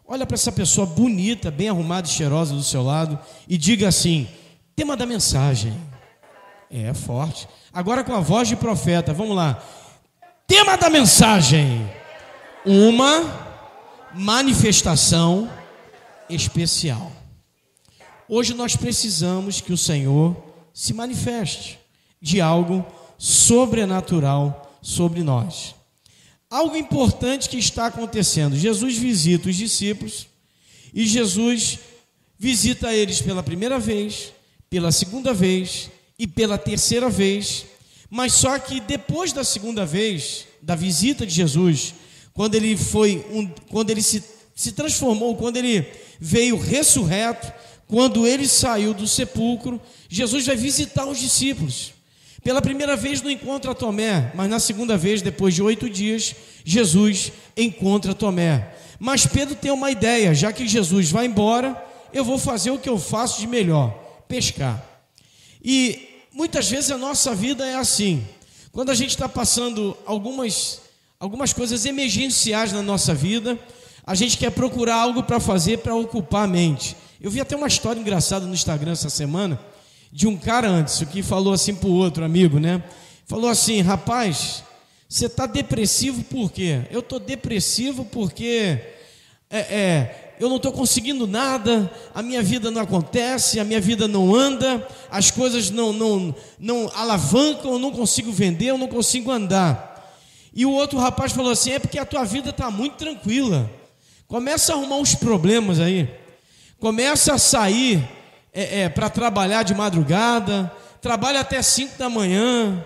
Olha para essa pessoa bonita, bem arrumada e cheirosa do seu lado e diga assim: tema da mensagem. É forte. Agora com a voz de profeta, vamos lá. Tema da mensagem: uma manifestação especial. Hoje nós precisamos que o Senhor se manifeste de algo sobrenatural sobre nós. Algo importante que está acontecendo: Jesus visita os discípulos e Jesus visita eles pela primeira vez, pela segunda vez e pela terceira vez. Mas só que depois da segunda vez da visita de Jesus, quando ele se transformou, quando ele veio ressurreto, quando ele saiu do sepulcro, Jesus vai visitar os discípulos. Pela primeira vez não encontra Tomé, mas na segunda vez, depois de 8 dias, Jesus encontra Tomé. Mas Pedro tem uma ideia: já que Jesus vai embora, eu vou fazer o que eu faço de melhor, pescar. E muitas vezes a nossa vida é assim. Quando a gente está passando algumas coisas emergenciais na nossa vida, a gente quer procurar algo para fazer, para ocupar a mente. Eu vi até uma história engraçada no Instagram essa semana, de um cara antes, que falou assim para o outro amigo, né? Falou assim: rapaz, você está depressivo por quê? Eu estou depressivo porque eu não estou conseguindo nada, a minha vida não acontece, a minha vida não anda, as coisas não alavancam, eu não consigo vender, eu não consigo andar. E o outro rapaz falou assim: é porque a tua vida está muito tranquila. Começa a arrumar uns problemas aí, começa a sair para trabalhar de madrugada, trabalha até 5 da manhã,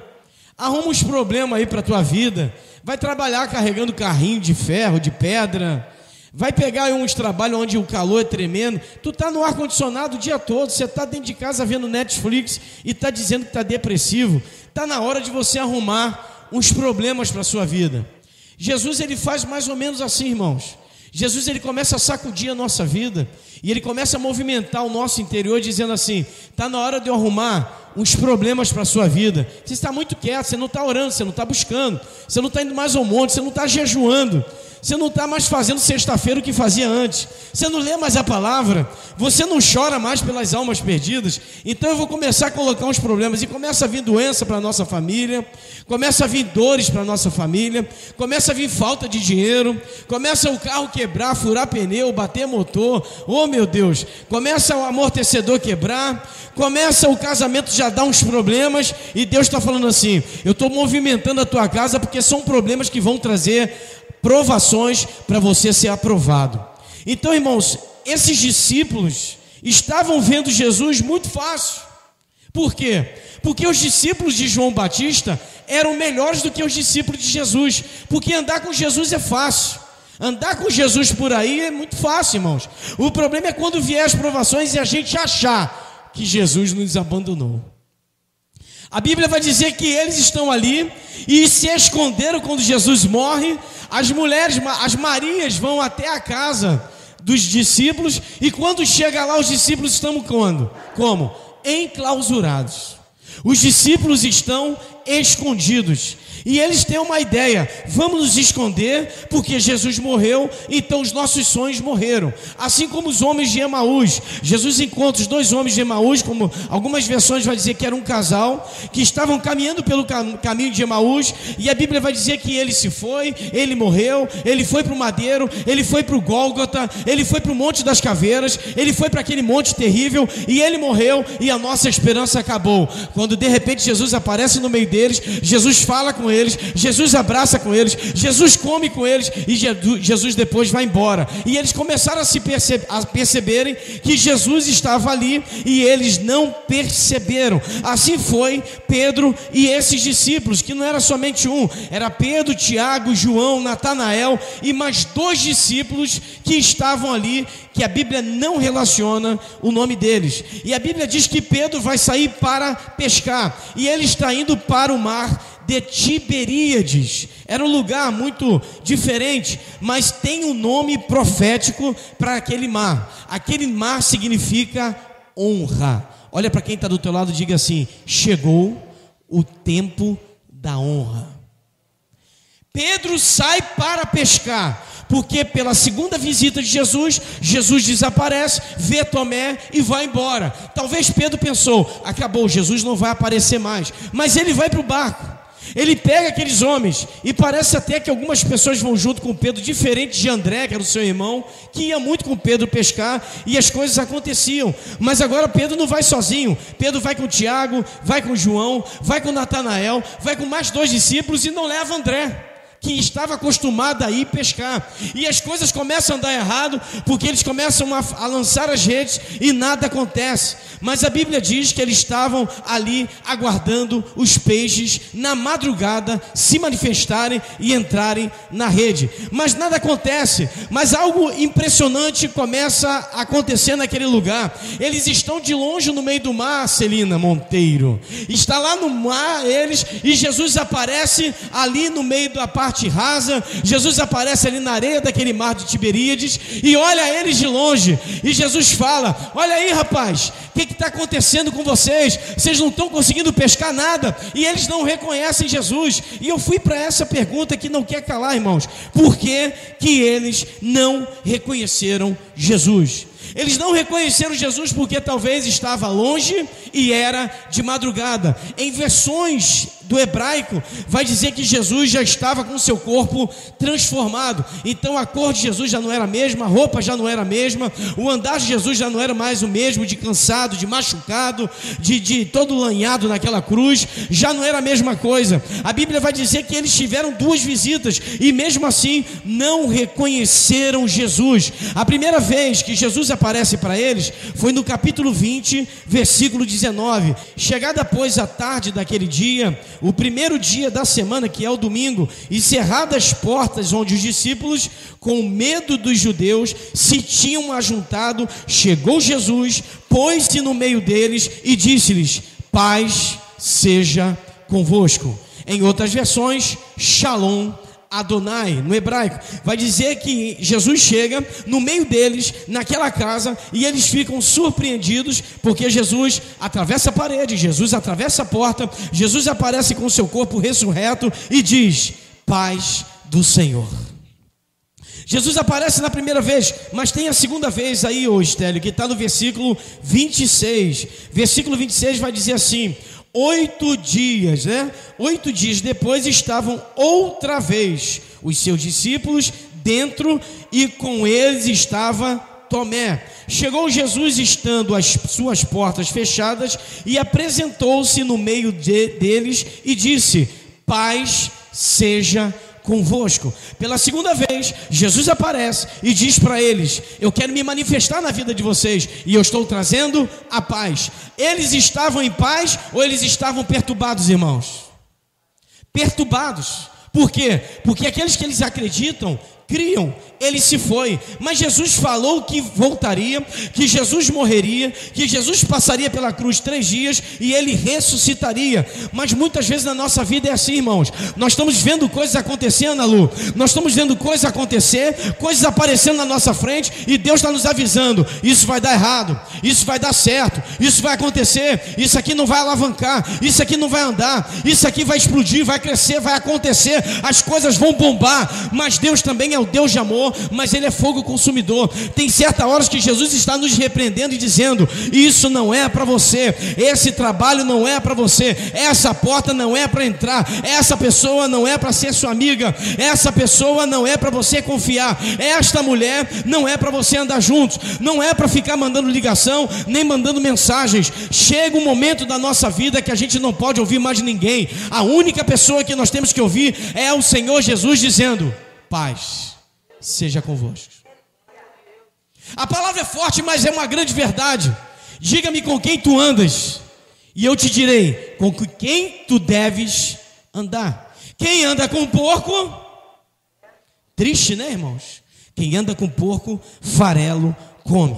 arruma uns problemas aí para a tua vida, vai trabalhar carregando carrinho de ferro, de pedra, vai pegar uns trabalhos onde o calor é tremendo, tu está no ar-condicionado o dia todo, você está dentro de casa vendo Netflix e está dizendo que está depressivo. Está na hora de você arrumar uns problemas para a sua vida. Jesus, ele faz mais ou menos assim, irmãos. Jesus, ele começa a sacudir a nossa vida e ele começa a movimentar o nosso interior, dizendo assim: está na hora de eu arrumar uns problemas para a sua vida. Você está muito quieto, você não está orando, você não está buscando, você não está indo mais ao monte, você não está jejuando, você não está mais fazendo sexta-feira o que fazia antes, você não lê mais a palavra, você não chora mais pelas almas perdidas. Então eu vou começar a colocar uns problemas, e começa a vir doença para a nossa família, começa a vir dores para a nossa família, começa a vir falta de dinheiro, começa o carro quebrar, furar pneu, bater motor, oh meu Deus, começa o amortecedor quebrar, começa o casamento já dar uns problemas, e Deus está falando assim: eu estou movimentando a tua casa porque são problemas que vão trazer provações para você ser aprovado. Então, irmãos, esses discípulos estavam vendo Jesus muito fácil. Por quê? Porque os discípulos de João Batista eram melhores do que os discípulos de Jesus, porque andar com Jesus é fácil. Andar com Jesus por aí é muito fácil, irmãos. O problema é quando vier as provações e a gente achar que Jesus nos abandonou. A Bíblia vai dizer que eles estão ali e se esconderam quando Jesus morre. As mulheres, as Marias, vão até a casa dos discípulos, e quando chega lá, os discípulos estão como? Enclausurados. Os discípulos estão escondidos. E eles têm uma ideia: vamos nos esconder, porque Jesus morreu, então os nossos sonhos morreram. Assim como os homens de Emaús, Jesus encontra os 2 homens de Emaús, como algumas versões vai dizer que era um casal, que estavam caminhando pelo caminho de Emaús, e a Bíblia vai dizer que ele se foi, ele morreu, ele foi para o madeiro, ele foi para o Gólgota, ele foi para o Monte das Caveiras, ele foi para aquele monte terrível, e ele morreu, e a nossa esperança acabou. Quando de repente Jesus aparece no meio deles, Jesus fala com eles, Jesus abraça com eles, Jesus come com eles, e Jesus depois vai embora. E eles começaram a perceberem que Jesus estava ali, e eles não perceberam. Assim foi Pedro e esses discípulos, que não era somente um, era Pedro, Tiago, João, Natanael e mais 2 discípulos que estavam ali, que a Bíblia não relaciona o nome deles. E a Bíblia diz que Pedro vai sair para pescar, e ele está indo para o mar de Tiberíades. Era um lugar muito diferente, mas tem um nome profético para aquele mar. Aquele mar significa honra. Olha para quem está do teu lado e diga assim: chegou o tempo da honra. Pedro sai para pescar, porque pela segunda visita de Jesus, Jesus desaparece, vê Tomé e vai embora. Talvez Pedro pensou, acabou, Jesus não vai aparecer mais, mas ele vai para o barco. Ele pega aqueles homens, e parece até que algumas pessoas vão junto com Pedro, diferente de André, que era o seu irmão, que ia muito com Pedro pescar, e as coisas aconteciam. Mas agora Pedro não vai sozinho. Pedro vai com Tiago, vai com João, vai com Natanael, vai com mais 2 discípulos, e não leva André, que estava acostumado a ir pescar. E as coisas começam a dar errado, porque eles começam a lançar as redes e nada acontece. Mas a Bíblia diz que eles estavam ali aguardando os peixes na madrugada se manifestarem e entrarem na rede. Mas nada acontece. Mas algo impressionante começa a acontecer naquele lugar. Eles estão de longe no meio do mar, Celina Monteiro. Está lá no mar eles, e Jesus aparece ali no meio da parte rasa. Jesus aparece ali na areia daquele mar de Tiberíades e olha eles de longe, e Jesus fala: olha aí, rapaz, o que está acontecendo com vocês? Vocês não estão conseguindo pescar nada. E eles não reconhecem Jesus. E eu fui para essa pergunta que não quer calar, irmãos: por que que eles não reconheceram Jesus? Eles não reconheceram Jesus porque talvez estava longe e era de madrugada. Em versões do hebraico vai dizer que Jesus já estava com seu corpo transformado. Então a cor de Jesus já não era a mesma, a roupa já não era a mesma, o andar de Jesus já não era mais o mesmo, de cansado, de machucado, de todo lanhado naquela cruz, já não era a mesma coisa. A Bíblia vai dizer que eles tiveram 2 visitas e mesmo assim não reconheceram Jesus. A primeira vez que Jesus aparece para eles foi no capítulo 20, versículo 19. Chegada, pois, a tarde daquele dia, o primeiro dia da semana, que é o domingo, e cerradas as portas onde os discípulos, com medo dos judeus, se tinham ajuntado, chegou Jesus, pôs-se no meio deles e disse-lhes: paz seja convosco. Em outras versões, Shalom Adonai, no hebraico, vai dizer que Jesus chega no meio deles, naquela casa, e eles ficam surpreendidos, porque Jesus atravessa a parede, Jesus atravessa a porta, Jesus aparece com seu corpo ressurreto e diz: paz do Senhor. Jesus aparece na primeira vez, mas tem a segunda vez aí, ô Estélio, que está no versículo 26. Versículo 26 vai dizer assim: 8 dias, 8 dias depois estavam outra vez os seus discípulos dentro, e com eles estava Tomé. Chegou Jesus estando as suas portas fechadas, e apresentou-se no meio deles e disse: paz seja convosco. Pela segunda vez, Jesus aparece e diz para eles: eu quero me manifestar na vida de vocês, e eu estou trazendo a paz. Eles estavam em paz ou eles estavam perturbados, irmãos? Perturbados. Por quê? Porque aqueles que eles acreditam, criam, ele se foi, mas Jesus falou que voltaria, que Jesus morreria, que Jesus passaria pela cruz 3 dias e ele ressuscitaria. Mas muitas vezes na nossa vida é assim, irmãos. Nós estamos vendo coisas acontecendo, Lu, nós estamos vendo coisas acontecer, coisas aparecendo na nossa frente, e Deus está nos avisando: isso vai dar errado, isso vai dar certo, isso vai acontecer, isso aqui não vai alavancar, isso aqui não vai andar, isso aqui vai explodir, vai crescer, vai acontecer, as coisas vão bombar. Mas Deus também é o Deus de amor, mas ele é fogo consumidor. Tem certas horas que Jesus está nos repreendendo e dizendo: isso não é para você, esse trabalho não é para você, essa porta não é para entrar, essa pessoa não é para ser sua amiga, essa pessoa não é para você confiar, esta mulher não é para você andar juntos, não é para ficar mandando ligação, nem mandando mensagens. Chega um momento da nossa vida que a gente não pode ouvir mais ninguém. A única pessoa que nós temos que ouvir é o Senhor Jesus dizendo: paz seja convosco. A palavra é forte, mas é uma grande verdade. Diga-me com quem tu andas, e eu te direi com quem tu deves andar. Quem anda com porco, triste, né, irmãos? Quem anda com porco, farelo come.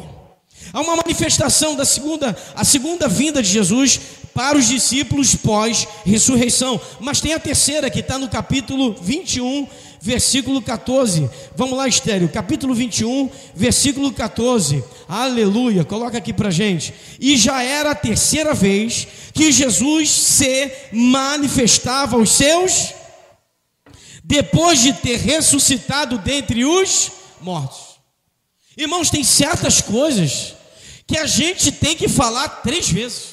Há uma manifestação da segunda vinda de Jesus para os discípulos pós-ressurreição. Mas tem a terceira, que está no capítulo 21, versículo 14. Vamos lá, Estéreo, capítulo 21, versículo 14. Aleluia, coloca aqui pra gente. E já era a terceira vez que Jesus se manifestava aos seus depois de ter ressuscitado dentre os mortos. Irmãos, tem certas coisas que a gente tem que falar 3 vezes.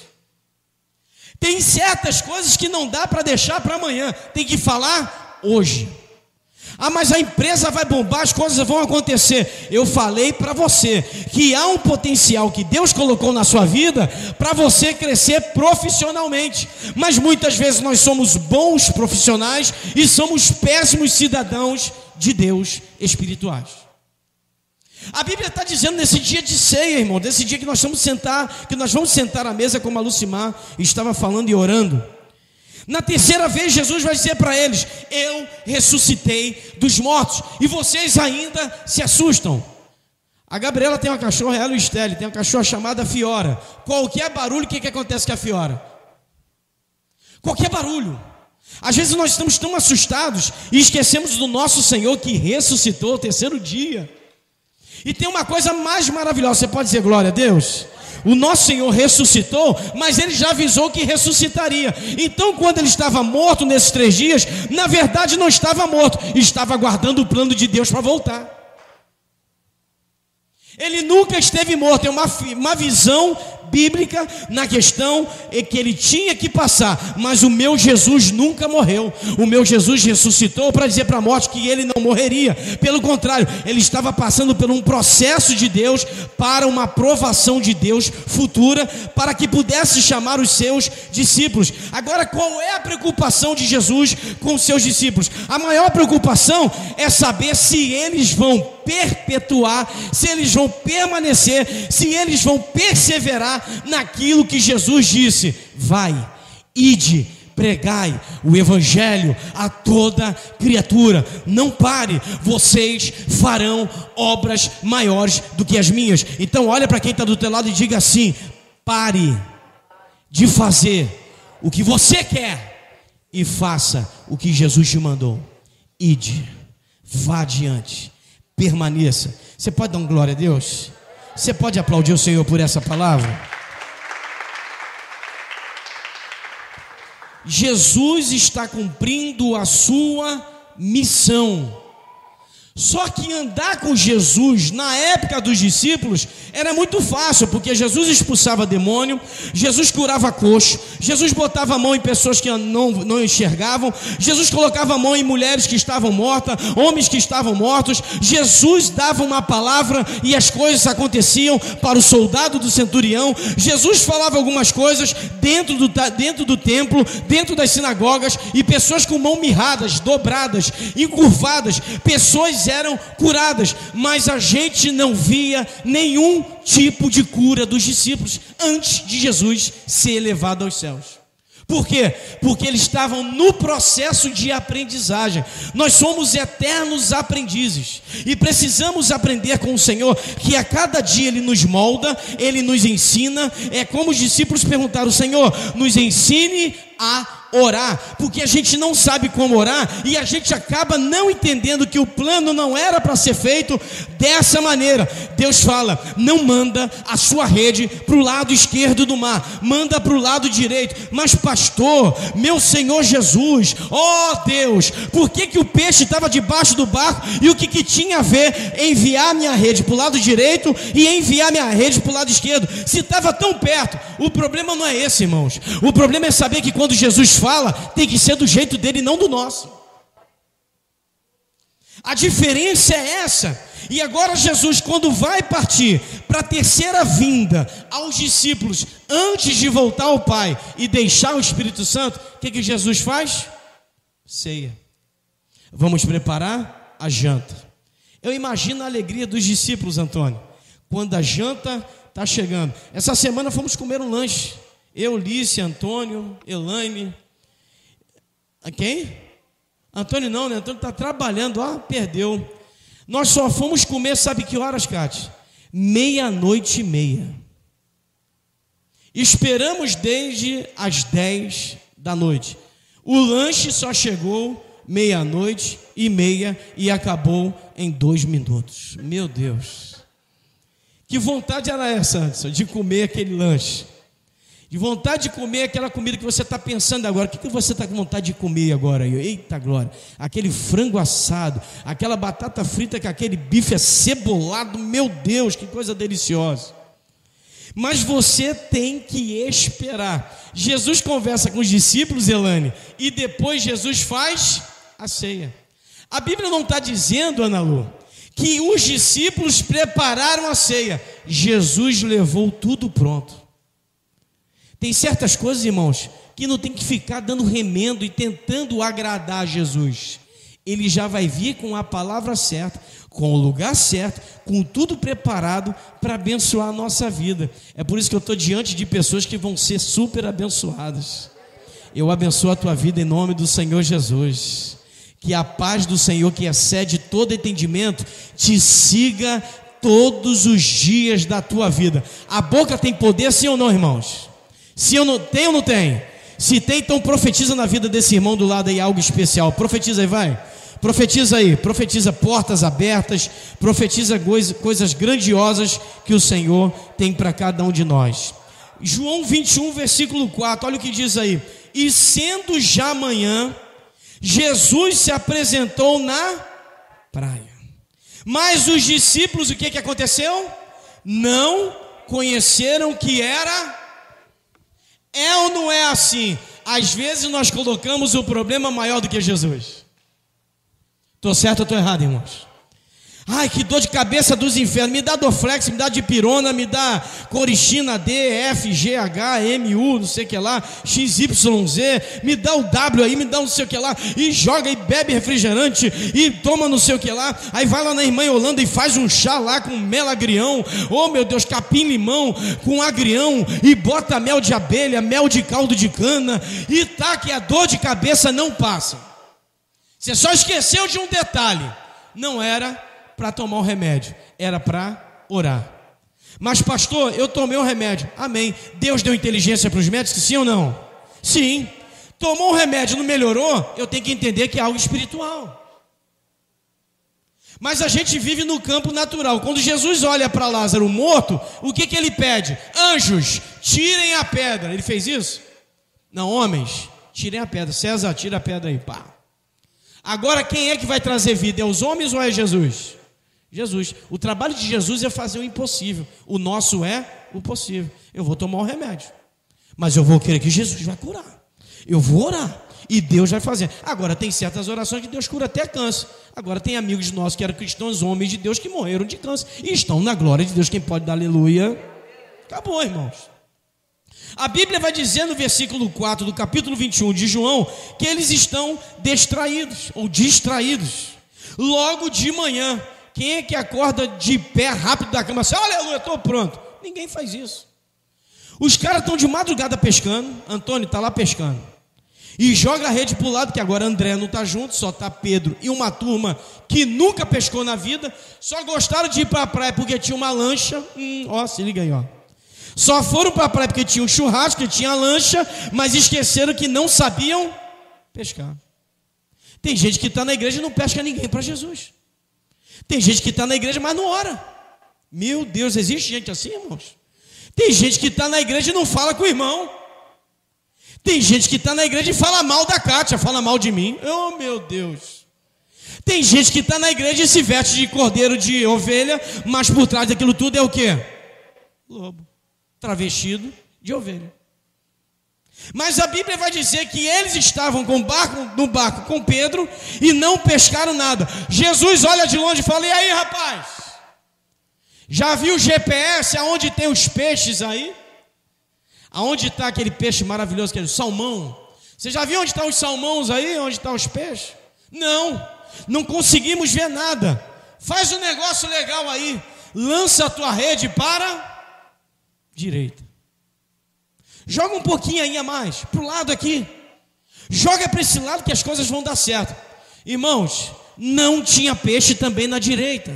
Tem certas coisas que não dá para deixar para amanhã, tem que falar hoje. Ah, mas a empresa vai bombar, as coisas vão acontecer. Eu falei para você que há um potencial que Deus colocou na sua vida para você crescer profissionalmente. Mas muitas vezes nós somos bons profissionais e somos péssimos cidadãos de Deus espirituais. A Bíblia está dizendo nesse dia de ceia, irmão, desse dia que nós vamos sentar à mesa, como a Lucimar estava falando e orando. Na terceira vez Jesus vai dizer para eles: eu ressuscitei dos mortos, e vocês ainda se assustam. A Gabriela tem uma cachorra, ela e o Estelle, tem uma cachorra chamada Fiora. Qualquer barulho, o que acontece com a Fiora? Qualquer barulho. Às vezes nós estamos tão assustados e esquecemos do nosso Senhor que ressuscitou o terceiro dia. E tem uma coisa mais maravilhosa, você pode dizer glória a Deus? O nosso Senhor ressuscitou, mas Ele já avisou que ressuscitaria. Então quando Ele estava morto nesses 3 dias, na verdade não estava morto, estava aguardando o plano de Deus para voltar. Ele nunca esteve morto, é uma visão bíblica na questão é que Ele tinha que passar, mas o meu Jesus nunca morreu. O meu Jesus ressuscitou para dizer para a morte que Ele não morreria. Pelo contrário, Ele estava passando por um processo de Deus para uma aprovação de Deus futura, para que pudesse chamar os seus discípulos. Agora, qual é a preocupação de Jesus com os seus discípulos? A maior preocupação é saber se eles vão perpetuar, se eles vão permanecer, se eles vão perseverar naquilo que Jesus disse: vai, ide, pregai o evangelho a toda criatura, não pare, vocês farão obras maiores do que as minhas. Então olha para quem está do teu lado e diga assim: pare de fazer o que você quer e faça o que Jesus te mandou. Ide, vá adiante, permaneça. Você pode dar um glória a Deus? Você pode aplaudir o Senhor por essa palavra? Jesus está cumprindo a sua missão. Só que andar com Jesus na época dos discípulos era muito fácil, porque Jesus expulsava demônio, Jesus curava coxo, Jesus botava a mão em pessoas que não enxergavam, Jesus colocava a mão em mulheres que estavam mortas, homens que estavam mortos. Jesus dava uma palavra e as coisas aconteciam para o soldado do centurião. Jesus falava algumas coisas dentro do templo, dentro das sinagogas, e pessoas com mãos mirradas, dobradas, encurvadas, pessoas eram curadas, mas a gente não via nenhum tipo de cura dos discípulos antes de Jesus ser elevado aos céus. Por quê? Porque eles estavam no processo de aprendizagem. Nós somos eternos aprendizes e precisamos aprender com o Senhor, que a cada dia Ele nos molda, Ele nos ensina. É como os discípulos perguntaram: Senhor, nos ensine a orar, porque a gente não sabe como orar e a gente acaba não entendendo que o plano não era para ser feito dessa maneira. Deus fala: não manda a sua rede para o lado esquerdo do mar, manda para o lado direito. Mas pastor, meu Senhor Jesus, ó Deus, por que o peixe estava debaixo do barco e o que tinha a ver enviar minha rede para o lado direito e enviar minha rede para o lado esquerdo, se estava tão perto? O problema não é esse, irmãos. O problema é saber que quando Jesus fala, tem que ser do jeito dele, não do nosso. A diferença é essa. E agora Jesus, quando vai partir para a terceira vinda aos discípulos, antes de voltar ao Pai e deixar o Espírito Santo, o que Jesus faz? Ceia. Vamos preparar a janta. Eu imagino a alegria dos discípulos, Antônio, quando a janta está chegando. Essa semana fomos comer um lanche. Eu, Lícia, Antônio, Elaine. Quem? Antônio não, né? Antônio está trabalhando, perdeu. Nós só fomos comer, sabe que horas, Cátia? 00:30. Esperamos desde as 10 da noite. O lanche só chegou 00:30 e acabou em 2 minutos. Meu Deus. Que vontade era essa, Anderson, de comer aquele lanche? De vontade de comer aquela comida que você está pensando agora. O que você está com vontade de comer agora? Eita glória! Aquele frango assado, aquela batata frita com aquele bife acebolado. Meu Deus, que coisa deliciosa! Mas você tem que esperar. Jesus conversa com os discípulos, Elane, e depois Jesus faz a ceia. A Bíblia não está dizendo, Ana Lu, que os discípulos prepararam a ceia. Jesus levou tudo pronto. Tem certas coisas, irmãos, que não tem que ficar dando remendo e tentando agradar a Jesus. Ele já vai vir com a palavra certa, com o lugar certo, com tudo preparado para abençoar a nossa vida. É por isso que eu estou diante de pessoas que vão ser super abençoadas. Eu abençoo a tua vida em nome do Senhor Jesus. Que a paz do Senhor, que excede todo entendimento, te siga todos os dias da tua vida. A boca tem poder, sim ou não, irmãos? Se eu não tem ou não tem? Se tem, então profetiza na vida desse irmão do lado aí algo especial. Profetiza aí, vai. Profetiza aí, profetiza portas abertas, profetiza coisas grandiosas que o Senhor tem para cada um de nós. João 21, versículo 4, olha o que diz aí. E sendo já manhã, Jesus se apresentou na praia. Mas os discípulos, o que aconteceu? Não conheceram que era. É ou não é assim? Às vezes nós colocamos o problema maior do que Jesus. Estou certo ou estou errado, irmãos? Ai, que dor de cabeça dos infernos. Me dá Dorflex, me dá dipirona, me dá Corichina D, F, G, H, M, U, não sei o que lá, XYZ, me dá o W aí, me dá não sei o que lá, e joga e bebe refrigerante, e toma não sei o que lá, aí vai lá na irmã Yolanda e faz um chá lá com mel agrião, oh meu Deus, capim-limão com agrião, e bota mel de abelha, mel de caldo de cana, e tá que a dor de cabeça não passa. Você só esqueceu de um detalhe, não era para tomar o remédio, era para orar. Mas pastor, eu tomei o remédio, amém. Deus deu inteligência para os médicos, sim ou não? Sim. Tomou o remédio, não melhorou, eu tenho que entender que é algo espiritual. Mas a gente vive no campo natural. Quando Jesus olha para Lázaro morto, o que ele pede? Anjos, tirem a pedra. Ele fez isso? Não, homens, tirem a pedra. César, tira a pedra aí, pá. Agora quem é que vai trazer vida? É os homens ou é Jesus? Jesus. O trabalho de Jesus é fazer o impossível. O nosso é o possível. Eu vou tomar o remédio, mas eu vou querer que Jesus vai curar. Eu vou orar e Deus vai fazer. Agora tem certas orações que Deus cura até câncer. Agora tem amigos nossos que eram cristãos, homens de Deus, que morreram de câncer e estão na glória de Deus. Quem pode dar aleluia? Acabou, irmãos. A Bíblia vai dizer no versículo 4 do capítulo 21 de João que eles estão distraídos. Logo de manhã. Quem é que acorda de pé rápido da cama assim, aleluia, estou pronto? Ninguém faz isso. Os caras estão de madrugada pescando. Antônio está lá pescando e joga a rede para o lado, que agora André não está junto, só está Pedro e uma turma que nunca pescou na vida. Só gostaram de ir para a praia porque tinha uma lancha. Se liga aí, ó. Só foram para a praia porque tinha um churrasco, que tinha lancha, mas esqueceram que não sabiam pescar. Tem gente que está na igreja e não pesca ninguém para Jesus. Tem gente que está na igreja, mas não ora. Meu Deus, existe gente assim, irmãos? Tem gente que está na igreja e não fala com o irmão. Tem gente que está na igreja e fala mal da Kátia, fala mal de mim. Oh, meu Deus. Tem gente que está na igreja e se veste de cordeiro, de ovelha, mas por trás daquilo tudo é o quê? Lobo. Travestido de ovelha. Mas a Bíblia vai dizer que eles estavam no barco com Pedro e não pescaram nada. Jesus olha de longe e fala, e aí, rapaz? Já viu o GPS aonde tem os peixes aí? Aonde está aquele peixe maravilhoso, aquele salmão? Você já viu onde estão os salmões aí? Onde estão os peixes? Não conseguimos ver nada. Faz um negócio legal aí. Lança a tua rede para a direita. Joga um pouquinho aí a mais, para o lado aqui. Joga para esse lado que as coisas vão dar certo. Irmãos, não tinha peixe também na direita.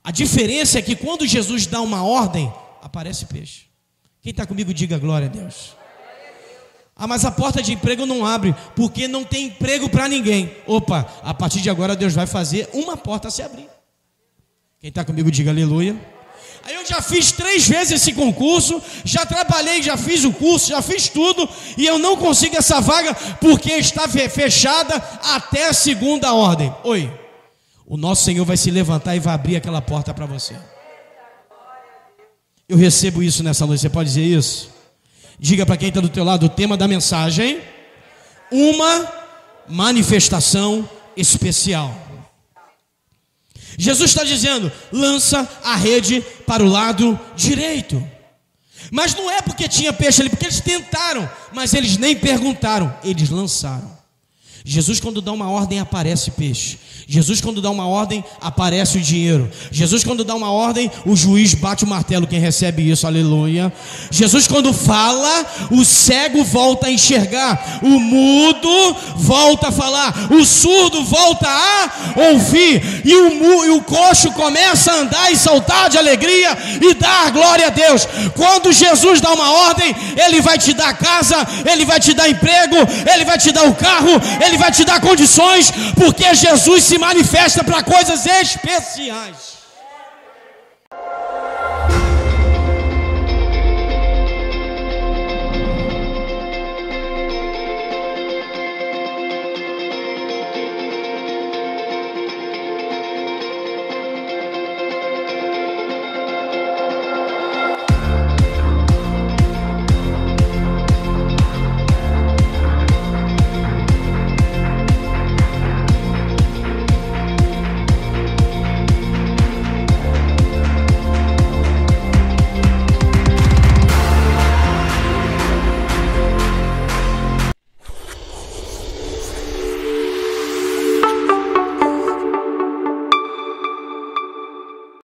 A diferença é que quando Jesus dá uma ordem, aparece peixe. Quem está comigo, diga glória a Deus. Mas a porta de emprego não abre, porque não tem emprego para ninguém. Opa, a partir de agora Deus vai fazer uma porta se abrir. Quem está comigo, diga aleluia. Aí eu já fiz 3 vezes esse concurso, já trabalhei, já fiz o curso, já fiz tudo, e eu não consigo essa vaga porque está fechada até a segunda ordem. Oi, o nosso Senhor vai se levantar e vai abrir aquela porta para você. Eu recebo isso nessa noite, você pode dizer isso? Diga para quem está do teu lado o tema da mensagem: uma manifestação especial. Jesus está dizendo: lança a rede para o lado direito. Mas não é porque tinha peixe ali, porque eles tentaram, mas eles nem perguntaram, eles lançaram. Jesus, quando dá uma ordem, aparece peixe. Jesus, quando dá uma ordem, aparece o dinheiro. Jesus, quando dá uma ordem, o juiz bate o martelo. Quem recebe isso, aleluia. Jesus, quando fala, o cego volta a enxergar, o mudo volta a falar, o surdo volta a ouvir, e o coxo começa a andar e saltar de alegria e dar glória a Deus. Quando Jesus dá uma ordem, Ele vai te dar casa, Ele vai te dar emprego, Ele vai te dar o carro, Ele vai te dar condições, porque Jesus se manifesta para coisas especiais.